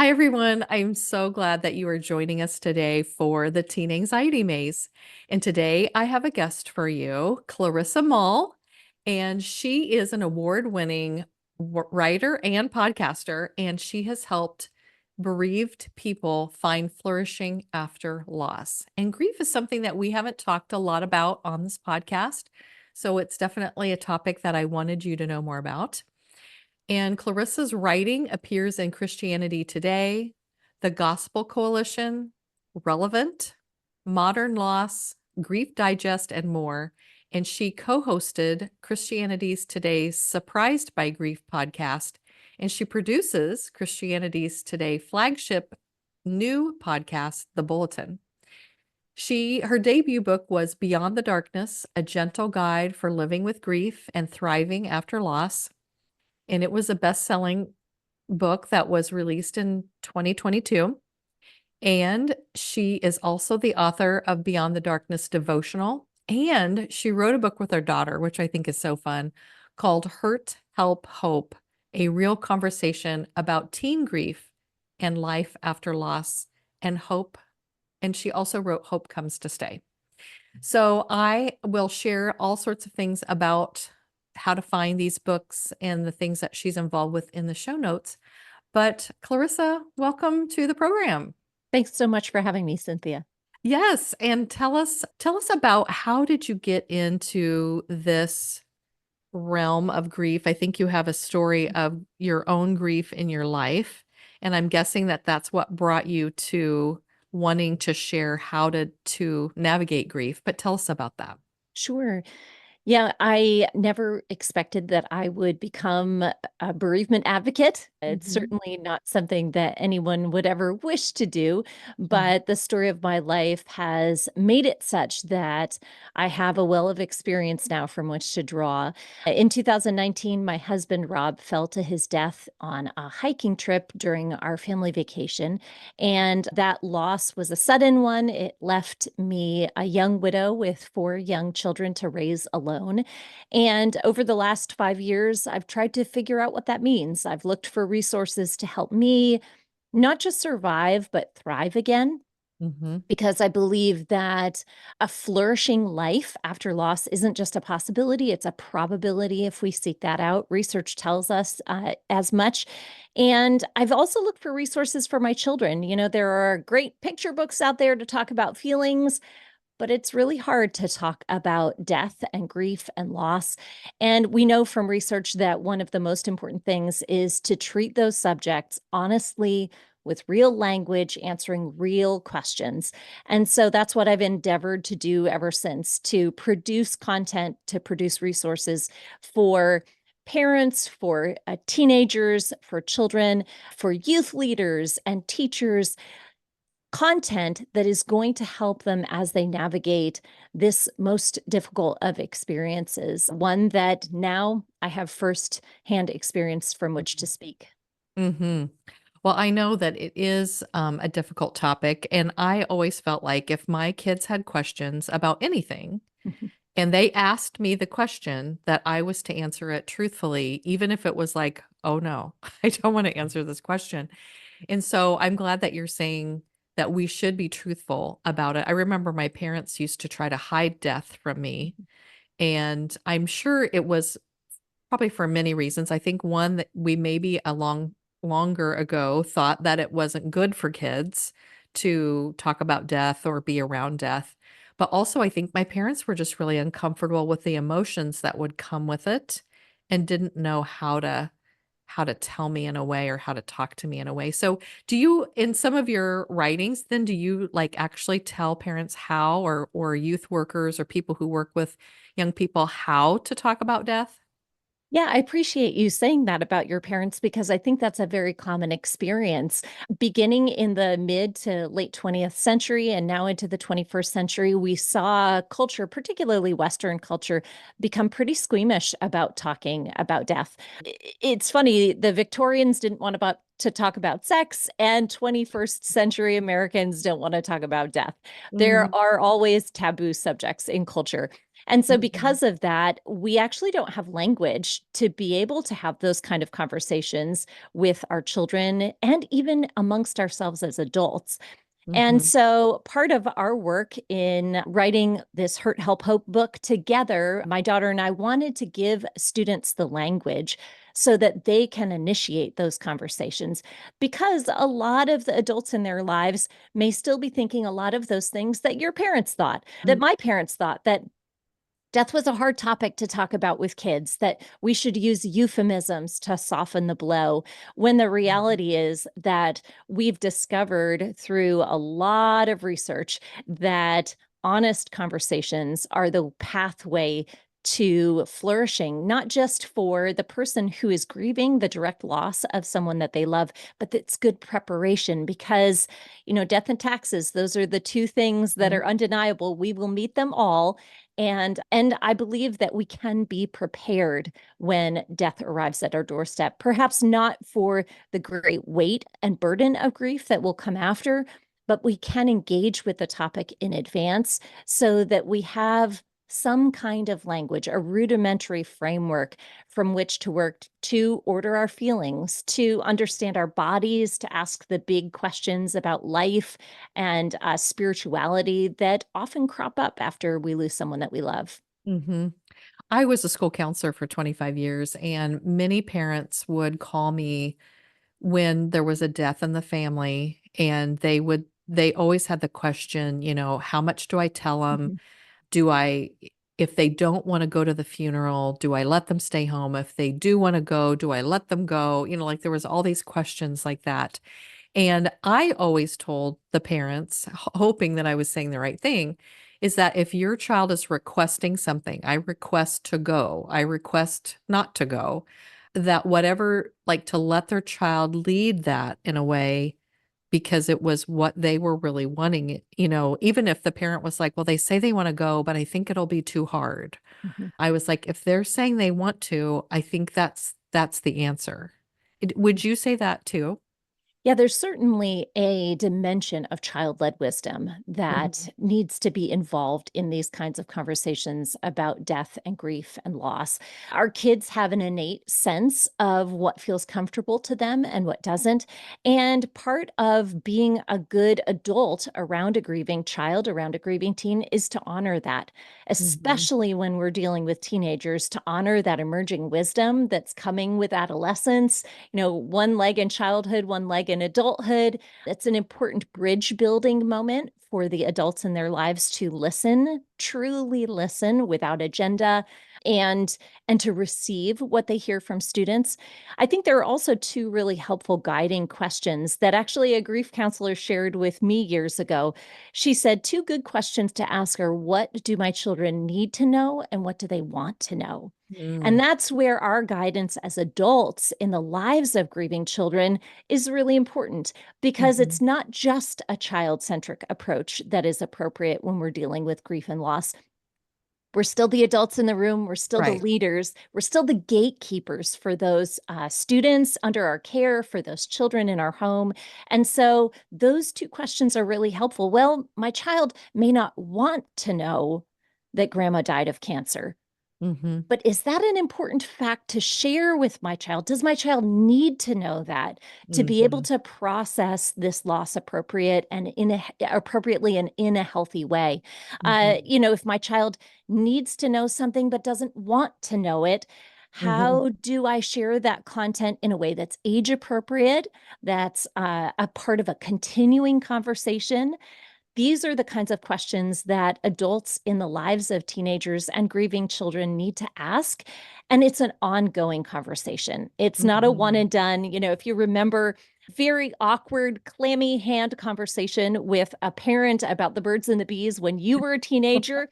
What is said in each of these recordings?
Hi, everyone. I'm so glad that you are joining us today for the Teen Anxiety Maze. And today I have a guest for you, Clarissa Moll, and she is an award-winning writer and podcaster, and she has helped bereaved people find flourishing after loss. And grief is something that we haven't talked a lot about on this podcast, so it's definitely a topic that I wanted you to know more about. And Clarissa's writing appears in Christianity Today, the Gospel Coalition, Relevant, Modern Loss, Grief Digest, and more. And she co hosted Christianity's Today's Surprised by Grief podcast. And she produces Christianity's Today flagship new podcast, The Bulletin. Her debut book was Beyond the Darkness, a gentle guide for living with grief and thriving after loss. And it was a best-selling book that was released in 2022. And she is also the author of Beyond the Darkness devotional. And she wrote a book with her daughter, which I think is so fun, called Hurt, Help, Hope, a real conversation about teen grief and life after loss and hope. And she also wrote Hope Comes to Stay. So I will share all sorts of things about how to find these books and the things that she's involved with in the show notes. But Clarissa, welcome to the program. Thanks so much for having me, Cynthia. Yes, and tell us about how did you get into this realm of grief? I think you have a story of your own grief in your life, and I'm guessing that that's what brought you to wanting to share how to navigate grief. But tell us about that. Sure. Yeah, I never expected that I would become a bereavement advocate. It's Mhm. certainly not something that anyone would ever wish to do, Mhm. but the story of my life has made it such that I have a well of experience now from which to draw. In 2019, my husband Rob fell to his death on a hiking trip during our family vacation, and that loss was a sudden one. It left me a young widow with 4 young children to raise alone. And over the last 5 years, I've tried to figure out what that means. I've looked for resources to help me not just survive, but thrive again. Mhm. Because I believe that a flourishing life after loss isn't just a possibility, it's a probability if we seek that out. Research tells us as much. And I've also looked for resources for my children. You know, there are great picture books out there to talk about feelings, but it's really hard to talk about death and grief and loss. And we know from research that one of the most important things is to treat those subjects honestly with real language, answering real questions. And so that's what I've endeavored to do ever since, to produce content, to produce resources for parents, for teenagers, for children, for youth leaders and teachers, content that is going to help them as they navigate this most difficult of experiences, one that now I have firsthand experience from which to speak. Mhm. Well, I know that it is a difficult topic, and I always felt like if my kids had questions about anything and they asked me the question, that I was to answer it truthfully, even if it was like, oh no, I don't want to answer this question. And so I'm glad that you're saying that we should be truthful about it. I remember my parents used to try to hide death from me, and I'm sure it was probably for many reasons. I think one that we maybe longer ago thought that it wasn't good for kids to talk about death or be around death. But also I think my parents were just really uncomfortable with the emotions that would come with it and didn't know how to tell me in a way or how to talk to me in a way. So, do you in some of your writings then do you like actually tell parents how or youth workers or people who work with young people how to talk about death? Yeah, I appreciate you saying that about your parents because I think that's a very common experience. Beginning in the mid to late 20th century and now into the 21st century, we saw culture, particularly Western culture, become pretty squeamish about talking about death. It's funny, the Victorians didn't want to talk about sex, and 21st century Americans don't want to talk about death. There Mhm. are always taboo subjects in culture. And so, Mhm. because of that, we actually don't have language to be able to have those kind of conversations with our children and even amongst ourselves as adults. And Mhm. so, part of our work in writing this Hurt, Help, Hope book together, my daughter and I wanted to give students the language so that they can initiate those conversations. Because a lot of the adults in their lives may still be thinking a lot of those things that your parents thought, that Mm. my parents thought, that death was a hard topic to talk about with kids, that we should use euphemisms to soften the blow, when the Mhm. reality is that we've discovered through a lot of research that honest conversations are the pathway to flourishing, not just for the person who is grieving the direct loss of someone that they love, but it's good preparation because, death and taxes, those are the two things that Mhm. are undeniable. We will meet them all, and I believe that we can be prepared when death arrives at our doorstep, perhaps not for the great weight and burden of grief that will come after, but we can engage with the topic in advance so that we have some kind of language, a rudimentary framework from which to work to order our feelings, to understand our bodies, to ask the big questions about life and spirituality that often crop up after we lose someone that we love. Mhm. I was a school counselor for 25 years, and many parents would call me when there was a death in the family, and they always had the question, "How much do I tell them? Mhm. Do I if they don't wanna go to the funeral, do I let them stay home? If they do wanna go, do I let them go?" Like, there was all these questions like that. And I always told the parents, hoping that I was saying the right thing, is that if your child is requesting something, I request to go, I request not to go, that whatever, like to let their child lead that in a way because it was what they were really wanting, even if the parent was like, well, they say they want to go, but I think it'll be too hard. Mhm. I was like, if they're saying they want to, I think that's the answer. Would you say that too? Yeah, there's certainly a dimension of child-led wisdom that Mhm. needs to be involved in these kinds of conversations about death and grief and loss. Our kids have an innate sense of what feels comfortable to them and what doesn't. And part of being a good adult around a grieving child, around a grieving teen, is to honor that, Mhm. especially when we're dealing with teenagers, to honor that emerging wisdom that's coming with adolescence, one leg in childhood, one leg in adulthood. It's an important bridge building moment for the adults in their lives to listen, truly listen without agenda, and to receive what they hear from students. I think there are also two really helpful guiding questions that actually a grief counselor shared with me years ago. She said two good questions to ask are, what do my children need to know and what do they want to know? And Mm. that's where our guidance as adults in the lives of grieving children is really important, because Mhm. it's not just a child centric approach that is appropriate when we're dealing with grief and loss. We're still the adults in the room. We're still the Right. leaders. We're still the gatekeepers for those students under our care, for those children in our home. And so those two questions are really helpful. Well, my child may not want to know that grandma died of cancer, Mhm. but is that an important fact to share with my child? Does my child need to know that to be able Mhm. to process this loss appropriately and in a healthy way? Mhm. If my child needs to know something but doesn't want to know it, Mhm. how do I share that content in a way that's age appropriate, that's a part of a continuing conversation? These are the kinds of questions that adults in the lives of teenagers and grieving children need to ask. And it's an ongoing conversation. It's not a one Mhm. and done. If you remember, very awkward, clammy hand conversation with a parent about the birds and the bees when you were a teenager,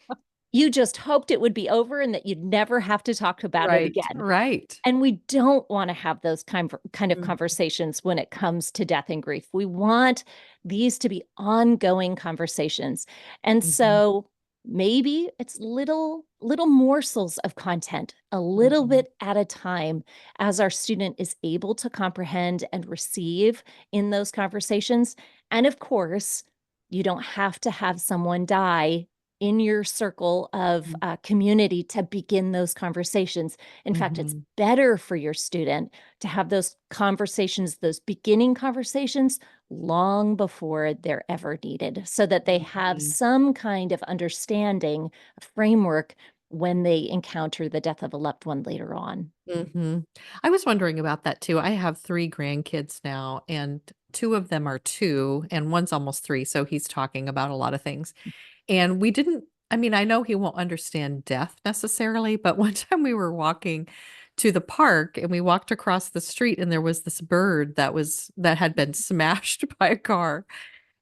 you just hoped it would be over and that you'd never have to talk about it Right, again. right. And we don't want to have those kind of Mhm. conversations when it comes to death and grief. We want these to be ongoing conversations. And Mhm. so maybe it's little morsels of content, a little Mhm. bit at a time, as our student is able to comprehend and receive in those conversations. And of course, you don't have to have someone die in your circle of community to begin those conversations. In fact, it's Mhm. better for your student to have those conversations, those beginning conversations, long before they're ever needed, so that they have Mhm. some kind of understanding, a framework when they encounter the death of a loved one later on. Mhm. I was wondering about that too. I have 3 grandkids now, and 2 of them are 2, and one's almost 3, so he's talking about a lot of things. And we didn't I mean, I know he won't understand death necessarily, but one time we were walking to the park, and we walked across the street, and there was this bird that had been smashed by a car.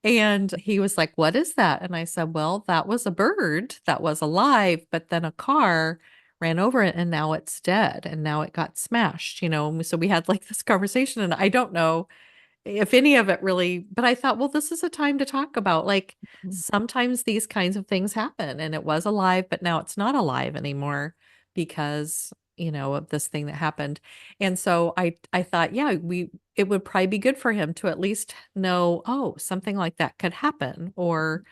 And he was like, "What is that?" And I said, "Well, that was a bird that was alive, but then a car ran over it and now it's dead and now it got smashed," and so we had like this conversation, and I don't know if any of it really, but I thought, well, this is a time to talk about, like, Mhm. sometimes these kinds of things happen and it was alive, but now it's not alive anymore because of this thing that happened. And so I thought, yeah, it would probably be good for him to at least know, oh, something like that could happen, or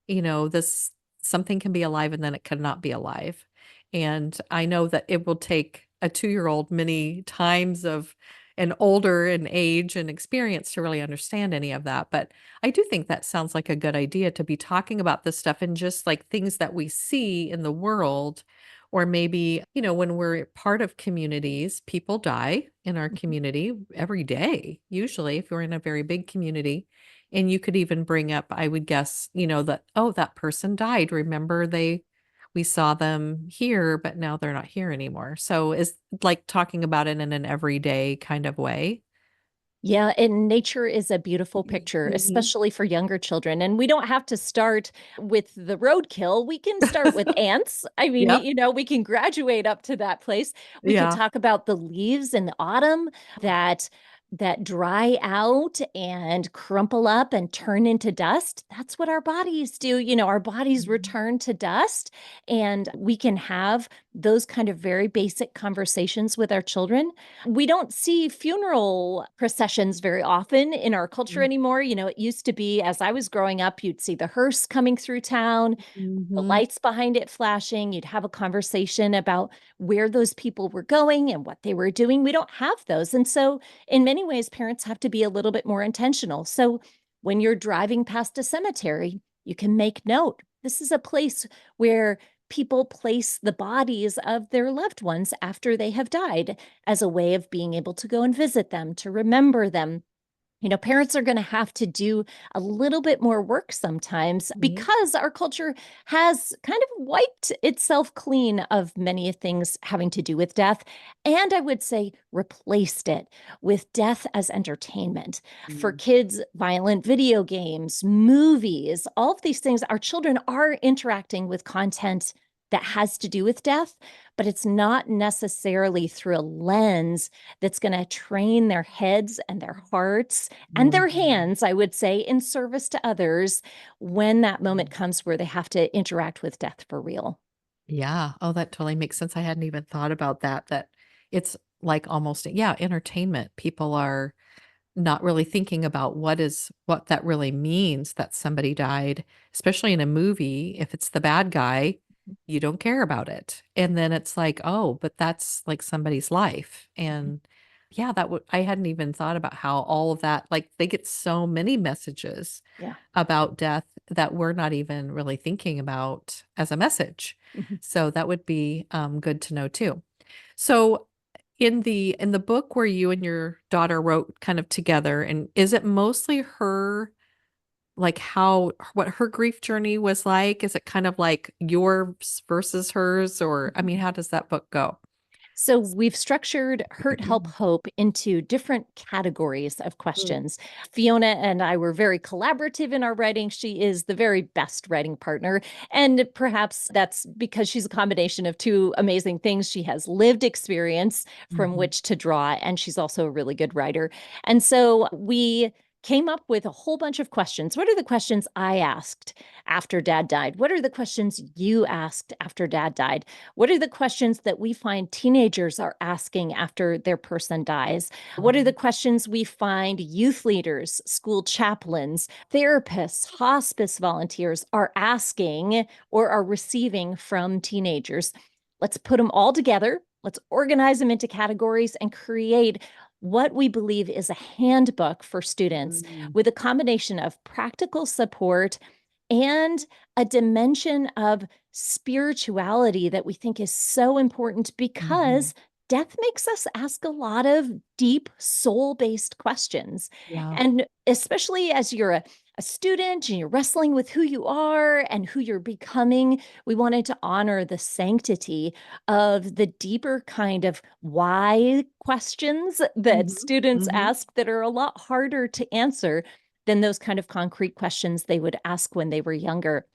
this something can be alive and then it cannot be alive. And I know that it will take a 2-year-old many times of an older in age and experience to really understand any of that. But I do think that sounds like a good idea to be talking about this stuff and just like things that we see in the world. Or maybe when we're part of communities, people die in our Mhm. community every day, usually, if you're in a very big community. And you could even bring up, I would guess that, "Oh, that person died. Remember we saw them here, but now they're not here anymore." So is like talking about it in an everyday kind of way. Yeah, and nature is a beautiful picture, Mhm. especially for younger children. And we don't have to start with the roadkill. We can start with ants. I mean, Yep. we can graduate up to that place. We could Yeah. talk about the leaves in the autumn that dry out and crumple up and turn into dust. That's what our bodies do. Our bodies Mhm. return to dust, and we can have those kind of very basic conversations with our children. We don't see funeral processions very often in our culture Mhm. anymore. It used to be, as I was growing up, you'd see the hearse coming through town, the Mhm. lights behind it flashing. You'd have a conversation about where those people were going and what they were doing. We don't have those. And so, in many ways, parents have to be a little bit more intentional. So, when you're driving past a cemetery, you can make note. This is a place where people place the bodies of their loved ones after they have died as a way of being able to go and visit them, to remember them. Parents are going to have to do a little bit more work sometimes Mhm. because our culture has kind of wiped itself clean of many things having to do with death. And I would say replaced it with death as entertainment. For Mhm. kids, violent video games, movies, all of these things, our children are interacting with content that has to do with death, but it's not necessarily through a lens that's going to train their heads and their hearts and their Mhm. hands, I would say, in service to others when that moment Mhm. comes where they have to interact with death for real. Yeah. Oh, that totally makes sense. I hadn't even thought about that it's like almost, yeah, entertainment. People are not really thinking about what that really means that somebody died, especially in a movie. If it's the bad guy, you don't care about it. And then it's like, "Oh, but that's like somebody's life." And yeah, I hadn't even thought about how all of that, like, they get so many messages Yeah. about death that we're not even really thinking about as a message. Mhm. So that would be good to know too. So in the book where you and your daughter wrote kind of together, and is it mostly her, like, how what her grief journey was like? Is it kind of like yours versus hers, or I mean, how does that book go? So we've structured Hurt, Help, Hope into different categories of Mm. questions. Fiona and I were very collaborative in our writing. She is the very best writing partner. And perhaps that's because she's a combination of two amazing things. She has lived experience from Mhm. which to draw, and she's also a really good writer. And so we came up with a whole bunch of questions. What are the questions I asked after dad died? What are the questions you asked after dad died? What are the questions that we find teenagers are asking after their person dies? What are the questions we find youth leaders, school chaplains, therapists, hospice volunteers are asking or are receiving from teenagers? Let's put them all together. Let's organize them into categories and create what we believe is a handbook for students Mm. with a combination of practical support and a dimension of spirituality that we think is so important Mhm. because death makes us ask a lot of deep soul-based questions. Yeah. And especially as you're a student and you're wrestling with who you are and who you're becoming, we wanted to honor the sanctity of the deeper kind of why questions that Mhm. students Mhm. ask that are a lot harder to answer than those kind of concrete questions they would ask when they were younger.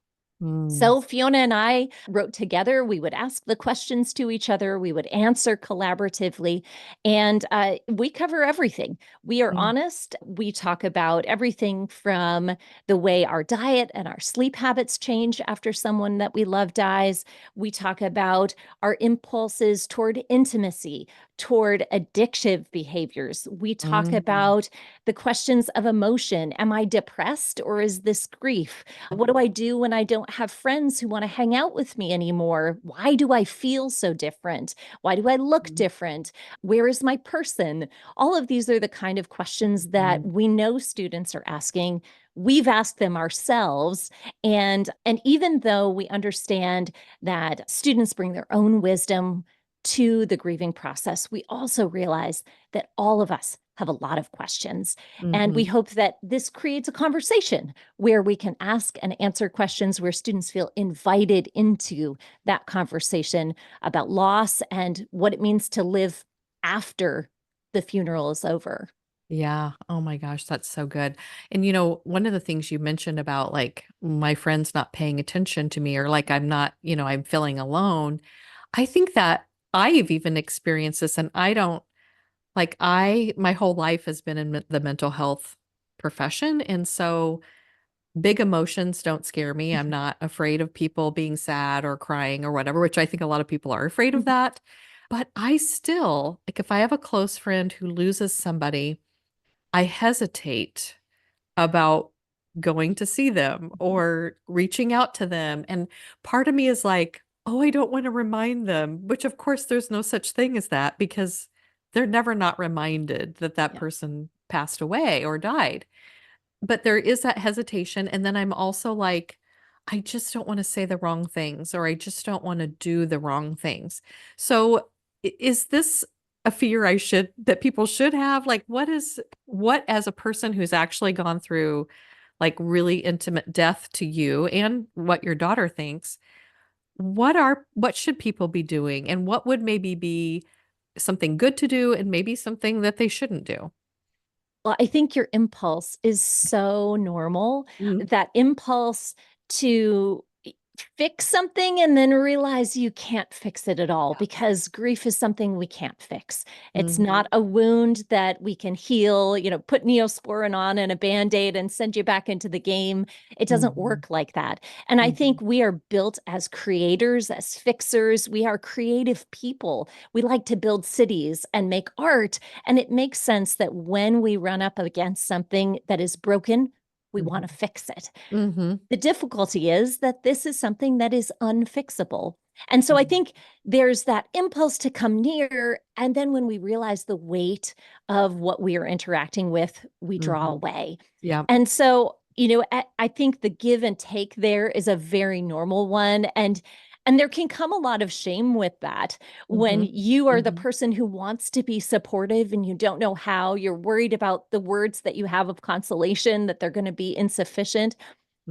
Mm. So Fiona and I wrote together. We would ask the questions to each other. We would answer collaboratively, and we cover everything. We are Mm. honest. We talk about everything from the way our diet and our sleep habits change after someone that we love dies. We talk about our impulses toward intimacy, toward addictive behaviors. We talk Mhm. about the questions of emotion. Am I depressed or is this grief? What do I do when I don't have friends who want to hang out with me anymore? Why do I feel so different? Why do I look Mhm. different? Where is my person? All of these are the kind of questions that Mhm. we know students are asking. We've asked them ourselves. And even though we understand that students bring their own wisdom to the grieving process, we also realize that all of us have a lot of questions. And we Mhm. hope that this creates a conversation where we can ask and answer questions where students feel invited into that conversation about loss and what it means to live after the funeral is over. Yeah. Oh my gosh, that's so good. And one of the things you mentioned about like my friends not paying attention to me or like I'm not, I'm feeling alone. I think that I've even experienced this and I don't like my whole life has been in the mental health profession and so big emotions don't scare me. I'm not afraid of people being sad or crying or whatever, which I think a lot of people are afraid of that. But I still, like if I have a close friend who loses somebody, I hesitate about going to see them or reaching out to them. And part of me is like, oh, I don't want to remind them, which of course there's no such thing as that because they're never not reminded that that Yeah. person passed away or died. But there is that hesitation. And then I'm also like, I just don't want to say the wrong things or I just don't want to do the wrong things. So is this a fear that people should have? Like, what as a person who's actually gone through like really intimate death to you and what your daughter thinks, what should people be doing? And what would maybe be something good to do and maybe something that they shouldn't do? Well, I think your impulse is so normal. Mm. That impulse to fix something and then realize you can't fix it at all Yeah. because grief is something we can't fix. It's Mhm. not a wound that we can heal, put Neosporin on and a band-aid and send you back into the game. It doesn't Mhm. work like that. And I Mhm. think we are built as creators, as fixers. We are creative people. We like to build cities and make art. And it makes sense that when we run up against something that is broken, we want Mhm. to fix it. Mhm. The difficulty is that this is something that is unfixable. And so I Mhm. think there's that impulse to come near. And then when we realize the weight of what we are interacting with, we draw Mhm. away. Yeah. And so, I think the give and take there is a very normal one. And there can come a lot of shame with that when Mhm. you are the Mhm. person who wants to be supportive and you don't know how, you're worried about the words that you have of consolation, that they're going to be insufficient.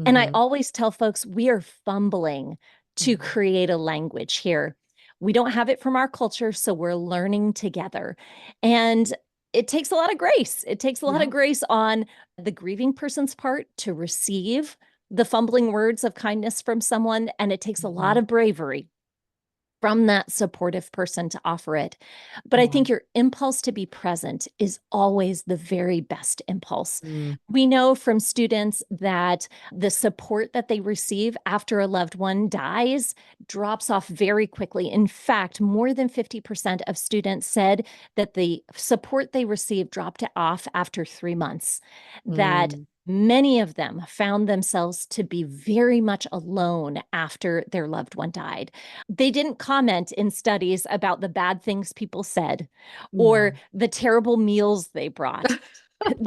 And I Mhm. always tell folks we are fumbling to Mhm. create a language here. We don't have it from our culture, so we're learning together. And it takes a lot of grace. It takes a lot of Yeah. grace on the grieving person's part to receive the fumbling words of kindness from someone. And it takes a lot Mhm. of bravery from that supportive person to offer it. But I Yeah. think your impulse to be present is always the very best impulse. Mm, We know from students that the support that they receive after a loved one dies drops off very quickly. In fact, more than 50% of students said that the support they received dropped off after 3 months, that mm. many of them found themselves to be very much alone after their loved one died. They didn't comment in studies about the bad things people said or No. the terrible meals they brought.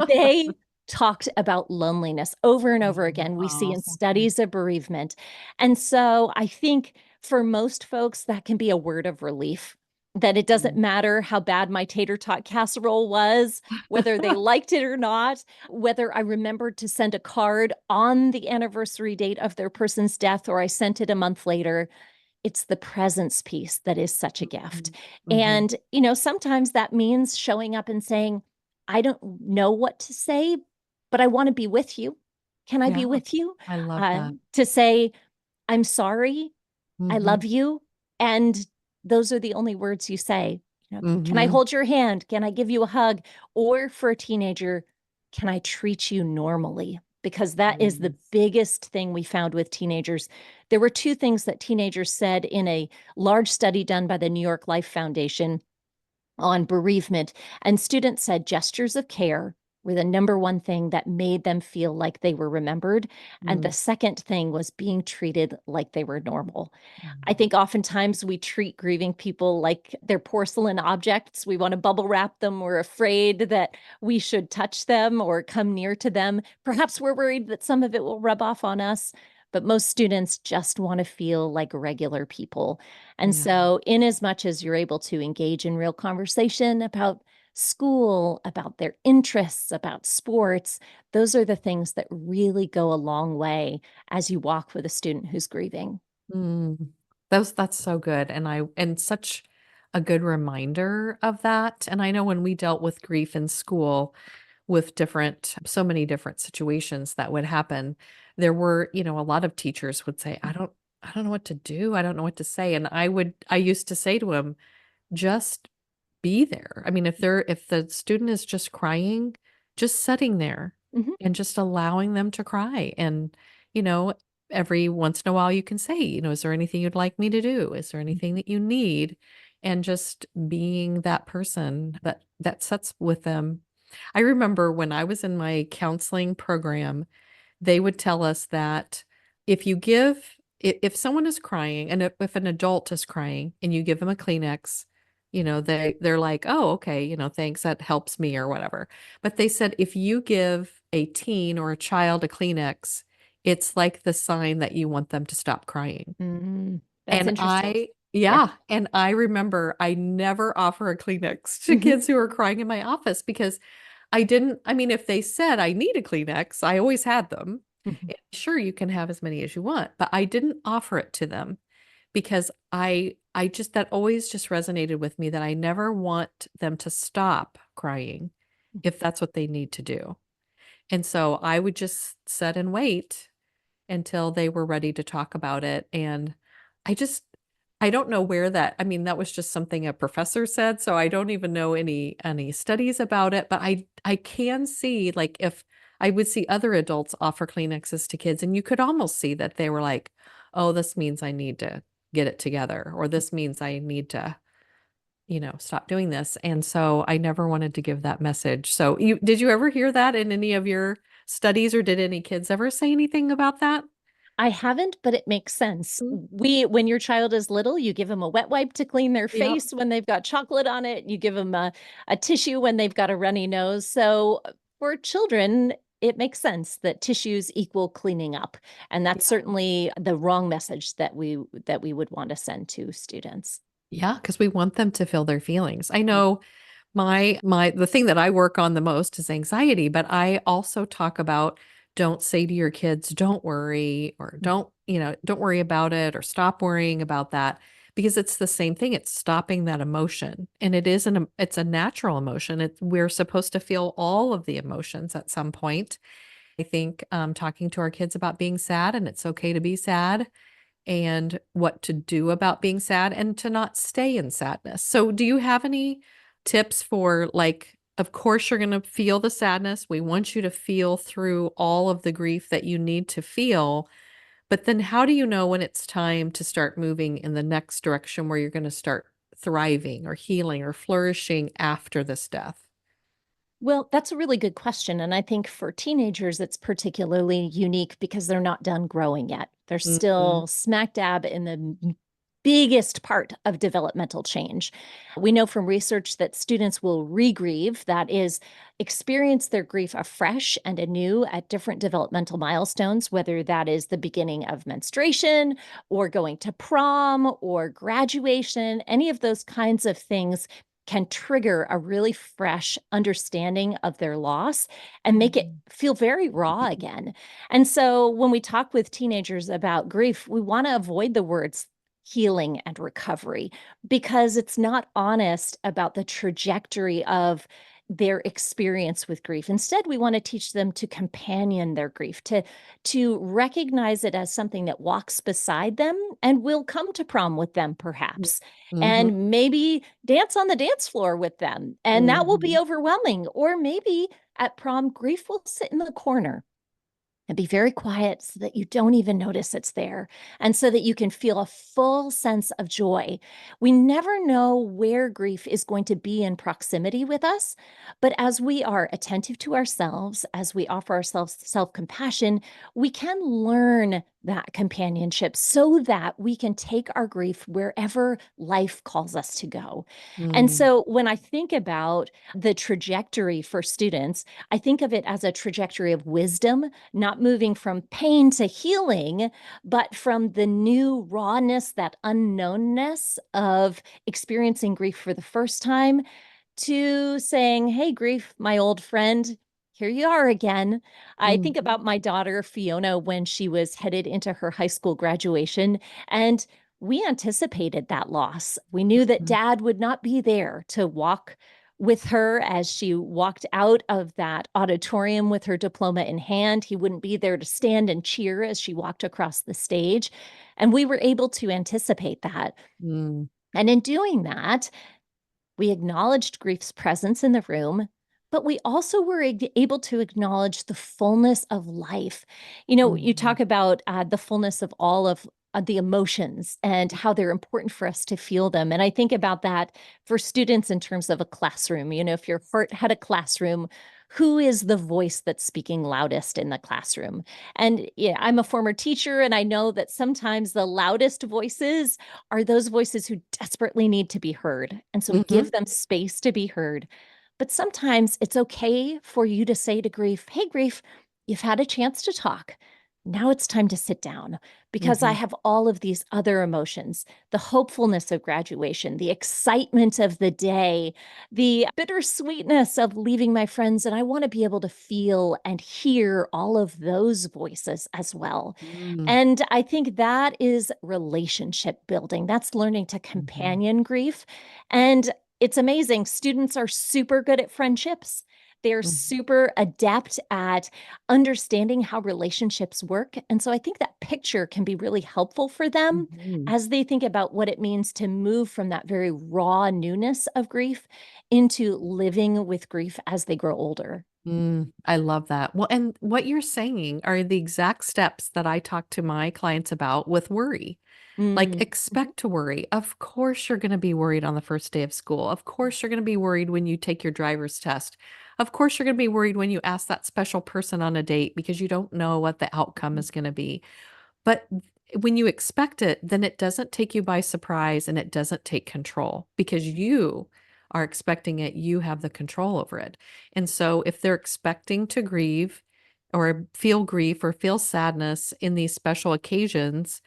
They talked about loneliness over and over again. We see Oh, in okay. studies of bereavement. And so I think for most folks, that can be a word of relief. That it doesn't Mm. matter how bad my tater tot casserole was, whether they liked it or not, whether I remembered to send a card on the anniversary date of their person's death or I sent it a month later. It's the presence piece that is such a gift. Mhm. Mhm. And, sometimes that means showing up and saying, I don't know what to say, but I want to be with you. Can I be Yeah, with you? I love that. To say, I'm sorry, I love Mhm. you. And those are the only words you say. Can I Mhm. hold your hand? Can I give you a hug? Or for a teenager, can I treat you normally? Because that is the Yes. biggest thing we found with teenagers. There were two things that teenagers said in a large study done by the New York Life Foundation on bereavement. And students said gestures of care were the number one thing that made them feel like they were remembered. And the Mm. second thing was being treated like they were normal. I Mm. think oftentimes we treat grieving people like they're porcelain objects. We want to bubble wrap them. We're afraid that we should touch them or come near to them. Perhaps we're worried that some of it will rub off on us. But most students just want to feel like regular people. And Yeah. so, in as much as you're able to engage in real conversation about school, about their interests, about sports, those are the things that really go a long way as you walk with a student who's grieving. Mm. That's so good, and such a good reminder of that, and I know when we dealt with grief in school with different so many different situations that would happen, there were, a lot of teachers would say, I don't know what to do, I don't know what to say," and I used to say to him, "Just be there." I mean, if the student is just crying, just sitting there Mhm. and just allowing them to cry. And, you know, every once in a while you can say, "Is there anything you'd like me to do? Is there anything that you need?" And just being that person that sits with them. I remember when I was in my counseling program, they would tell us that if you give if someone is crying and if an adult is crying and you give them a Kleenex, they're like, "Oh, okay, thanks, that helps me," or whatever. But they said if you give a teen or a child a Kleenex, it's like the sign that you want them to stop crying. That's And interesting. Yeah. I remember I never offer a Kleenex to Mhm. kids who are crying in my office because I mean, if they said, "I need a Kleenex," I always had them. Mhm. Sure, you can have as many as you want, but I didn't offer it to them because I just that always just resonated with me that I never want them to stop crying if that's what they need to do. And so I would just sit and wait until they were ready to talk about it, and I just I don't know where that I mean, that was just something a professor said, so I don't even know any studies about it, but I can see, like, if I would see other adults offer Kleenexes to kids, and you could almost see that they were like, "Oh, this means I need to get it together," or, "This means I need to, stop doing this," and so I never wanted to give that message. So, did you ever hear that in any of your studies, or did any kids ever say anything about that? I haven't, but it makes sense. Mm. When your child is little, you give them a wet wipe to clean their Yep. face when they've got chocolate on it. You give them a tissue when they've got a runny nose. So for children, it makes sense that tissues equal cleaning up. And that's Yeah. certainly the wrong message that we would want to send to students. Yeah, because we want them to feel their feelings. I know my the thing that I work on the most is anxiety, but I also talk about don't say to your kids, "Don't worry," or "Don't worry about it," or "Stop worrying about that," because it's the same thing. It's stopping that emotion, and it's a natural emotion. We're supposed to feel all of the emotions at some point. I think, talking to our kids about being sad, and it's okay to be sad, and what to do about being sad and to not stay in sadness. So, do you have any tips for like, of course, you're going to feel the sadness. We want you to feel through all of the grief that you need to feel. But then, how do you know when it's time to start moving in the next direction where you're going to start thriving or healing or flourishing after this death? Well, that's a really good question. And I think for teenagers, it's particularly unique because they're not done growing yet. They're Mhm. still smack dab in the biggest part of developmental change. We know from research that students will regrieve, that is, experience their grief afresh and anew at different developmental milestones, whether that is the beginning of menstruation or going to prom or graduation, any of those kinds of things can trigger a really fresh understanding of their loss and make it Mhm. feel very raw again. And so when we talk with teenagers about grief, we want to avoid the words healing and recovery because it's not honest about the trajectory of their experience with grief. Instead, we want to teach them to companion their grief, to recognize it as something that walks beside them and will come to prom with them perhaps, Mhm. and maybe dance on the dance floor with them. And that will be Mhm. overwhelming. Or maybe at prom, grief will sit in the corner and be very quiet so that you don't even notice it's there and so that you can feel a full sense of joy. We never know where grief is going to be in proximity with us, but as we are attentive to ourselves, as we offer ourselves self-compassion, we can learn that companionship so that we can take our grief wherever life calls us to go. And Mm. so when I think about the trajectory for students, I think of it as a trajectory of wisdom, not moving from pain to healing, but from the new rawness, that unknownness of experiencing grief for the first time, to saying, "Hey, grief, my old friend, here you are again." I think Mhm. about my daughter, Fiona, when she was headed into her high school graduation, and we anticipated that loss. We knew that Mhm. dad would not be there to walk with her as she walked out of that auditorium with her diploma in hand. He wouldn't be there to stand and cheer as she walked across the stage. And we were able to anticipate that. Mm. And in doing that, we acknowledged grief's presence in the room, but we also were able to acknowledge the fullness of life. You know, you Mhm. talk about the fullness of all of the emotions and how they're important for us to feel them. And I think about that for students in terms of a classroom. You know, if your heart had a classroom, who is the voice that's speaking loudest in the classroom? And yeah, I'm a former teacher, and I know that sometimes the loudest voices are those voices who desperately need to be heard. And so we Mhm. give them space to be heard. But sometimes it's okay for you to say to grief, "Hey, grief, you've had a chance to talk. Now it's time to sit down because I Mhm. have all of these other emotions, the hopefulness of graduation, the excitement of the day, the bittersweetness of leaving my friends. And I want to be able to feel and hear all of those voices as well." Mm. And I think that is relationship building. That's learning to Mhm. companion grief. And it's amazing. Students are super good at friendships. They're Mhm. super adept at understanding how relationships work. And so I think that picture can be really helpful for them Mhm. as they think about what it means to move from that very raw newness of grief into living with grief as they grow older. Mm, I love that. Well, and what you're saying are the exact steps that I talk to my clients about with worry. Like, Mm, mhm, expect to worry. Of course, you're going to be worried on the first day of school. Of course, you're going to be worried when you take your driver's test. Of course, you're going to be worried when you ask that special person on a date because you don't know what the outcome mhm, is going to be. But when you expect it, then it doesn't take you by surprise and it doesn't take control because you are expecting it. You have the control over it. And so if they're expecting to grieve or feel grief or feel sadness in these special occasions,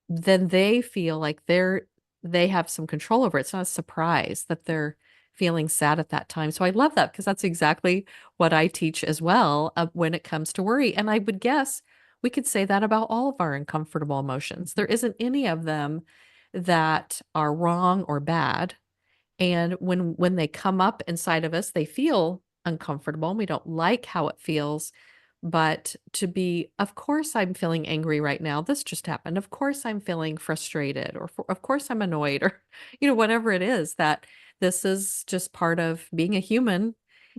then they feel like they have some control over it. It's not a surprise that they're feeling sad at that time. So I love that because that's exactly what I teach as well when it comes to worry. And I would guess we could say that about all of our uncomfortable emotions. mhm, There isn't any of them that are wrong or bad. And when they come up inside of us, they feel uncomfortable and we don't like how it feels, But to be, of course, I'm feeling angry right now. This just happened. Of course, I'm feeling frustrated, or of course, I'm annoyed, or, whatever it is, that this is just part of being a human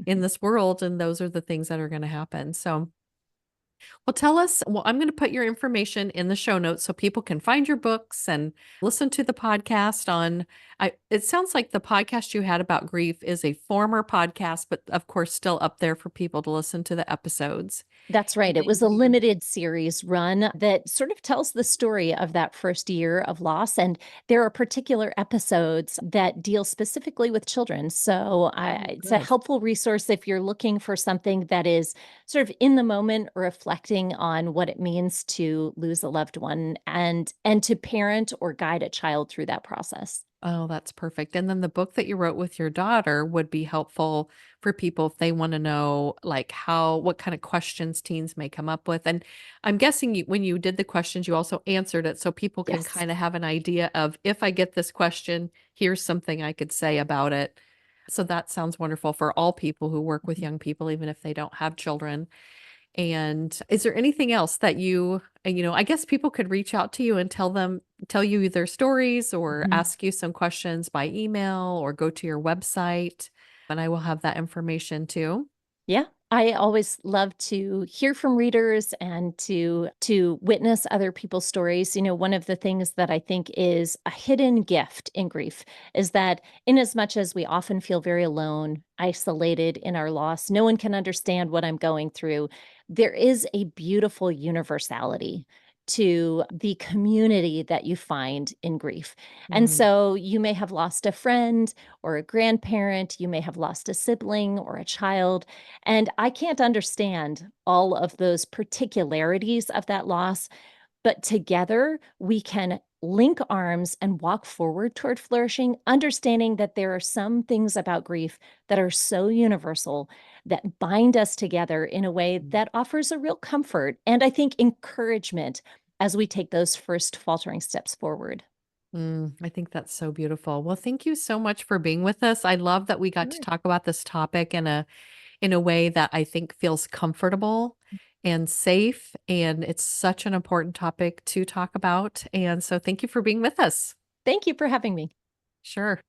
in Mhm. this world. And those are the things that are going to happen. So, well, tell us. Well, I'm going to put your information in the show notes so people can find your books and listen to the podcast on. It sounds like the podcast you had about grief is a former podcast, but of course, still up there for people to listen to the episodes. That's And right. It then was a you limited series run that sort of tells the story of that first year of loss. And there are particular episodes that deal specifically with children. So Oh, it's a good. helpful resource if you're looking for something that is sort of in the moment, reflecting on what it means to lose a loved one and to parent or guide a child through that process. Oh, that's perfect. And then the book that you wrote with your daughter would be helpful for people if they want to know, like, what kind of questions teens may come up with. And I'm guessing when you did the questions, you also answered it so people can Yes. kind of have an idea of, if I get this question, here's something I could say about it. So that sounds wonderful for all people who work with Mhm. young people, even if they don't have children. And is there anything else that I guess people could reach out to you and tell you their stories, or Mhm. ask you some questions by email, or go to your website, and I will have that information too. Yeah. I always love to hear from readers and to witness other people's stories. One of the things that I think is a hidden gift in grief is that in as much as we often feel very alone, isolated in our loss, no one can understand what I'm going through. There is a beautiful universality to the community that you find in grief. And Mm, so you may have lost a friend or a grandparent, you may have lost a sibling or a child, and I can't understand all of those particularities of that loss, but together we can link arms and walk forward toward flourishing, understanding that there are some things about grief that are so universal that bind us together in a way mm, that offers a real comfort and I think encouragement as we take those first faltering steps forward. I think that's so beautiful. Well, thank you so much for being with us. I love that we got to Sure. talk about this topic in a way that I think feels comfortable and safe, and it's such an important topic to talk about. And so thank you for being with us. Thank you for having me. Sure.